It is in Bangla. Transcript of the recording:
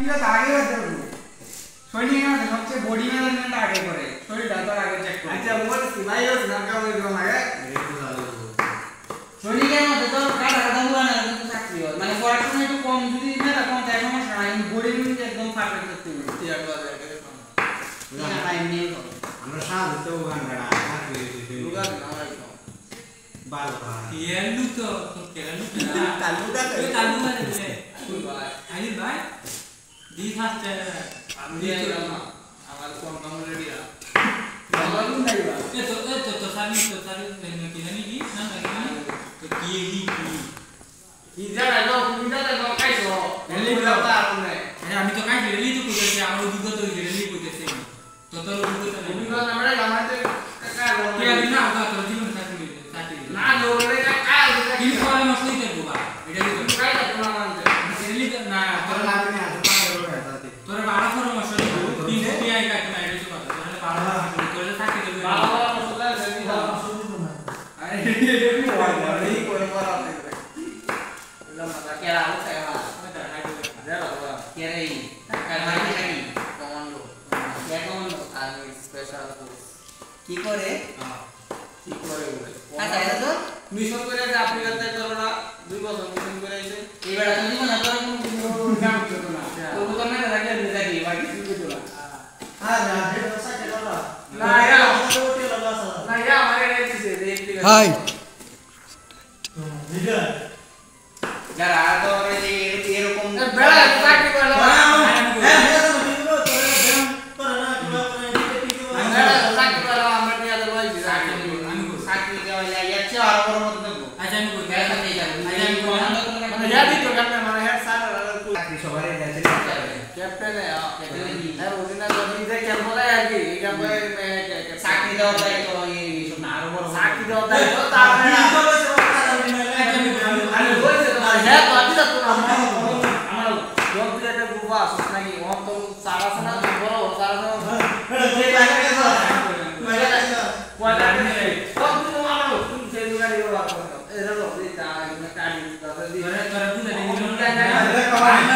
এটা তো আগে বাদ দেবো সৈনিক আমাদের সবচেয়ে বডি ম্যানেজমেন্ট আগে করে শরীরটা তো আগে চেক করে আচ্ছা বলছি ভাই ওর নাম কেমন দিলাম আগে সৈনিকের মধ্যে তো কাটা কাটা উড়ানো কিন্তু চাকরি হয় মানে পড়াশোনা একটু কম যদি মেধা কম তাই সমস্যা নাই বডি মিনিট একদম পারফেক্ট করতে হবে টিয়ার বাজার এটাকে কম না টাইম নিয়ে করো আমরা সাথ তো গানটা চাকরি দিতে লুগা আমরা একদম ভালো কেলু তো কেলু তালুটা তো তালু মানে স্কুল ভাই আইল ভাই দি ফাস্ট আমি দিলাম না আমার কোন কাম রেডি আ বাবা কোন যাইবা তো সানি কি জানি কি না না তো কি কি জানা লো তুমি জানা লো কাইছো রেলি বাবা আপনি আমি তো কাই রেলি তো কইতেছি আমার অভিজ্ঞতা হইছে রেলি কইতেছি তো তোর অভিজ্ঞতা নেই তুমি কোন আমরা আমাদের কাকা কে দিন না ওটা তোর জীবন চাকরি না লোরে কাকা কি করে মসলি তে বাবা এটা কি কাই না তোমার মানতে রেলি না তোর লাগে না তো পাগল হয়ে যাচ্ছে তোর 12 ফর মসলি তিন টিআই কাট না এটা তো কথা তোর 12 তোর চাকরি দেবে বাবা মসলা দেবি না আরে দেবি না এই করে পড়া হবে এলা মাথা কেরা আছে আমার যারা বাবা কেরে টাকা নাই নাকি কমান্ডো কে কমান্ডো আর্মি স্পেশাল ফোর্স কি করে কি করে বলে আচ্ছা এটা তো মিশন করে যে আফ্রিকাতে করো না 2 বছর মিশন করে আইছে এইবার তো জীবন না তোর কোনো কাম করতে না তো তো না লাগে দেখি বাকি কিছু করতে না হ্যাঁ না এটা সাথে করো না ইয়া না ইয়া আমারে দিছে দেখলি হাই ভিডিও যারা তো এরকম বেড়া চাকরি করে না হ্যাঁ হ্যাঁ ভিডিও তোরে ব্যায়াম করে না কিবা করে দিতে টিকে বেড়া চাকরি করে আমরা নিয়ে যাবো এই চাকরি দেওয়া যায় এর আর বড় মত দেব আচ্ছা আমি কই বেড়া নিয়ে যাবো আচ্ছা আমি কই মানে যা দিত ক্যাপ্টেন মানে হেড স্যার চাকরি সবারই আছে ক্যাপ্টেন আর ওদিনা যদি যে ক্যাম্পে আর কি এই ক্যাম্পে চাকরি দেওয়া যায় তো এই সব না আরো বড় চাকরি দেওয়া যায় তো তারপরে আমি বলছি তোমার হ্যাঁ তো আমি তো আমার জব দিলে একটা গ্রুপ আছে নাকি ওম তো সারা সারা বড় সারা সারা যে লাগে তো পয়লা নেই কম তুমি আমার তুমি সেই দোকানে গিয়ে বাদ করো এরা লোক দিতা একটা কাটি দাদা দি তোরা বুঝা নেই না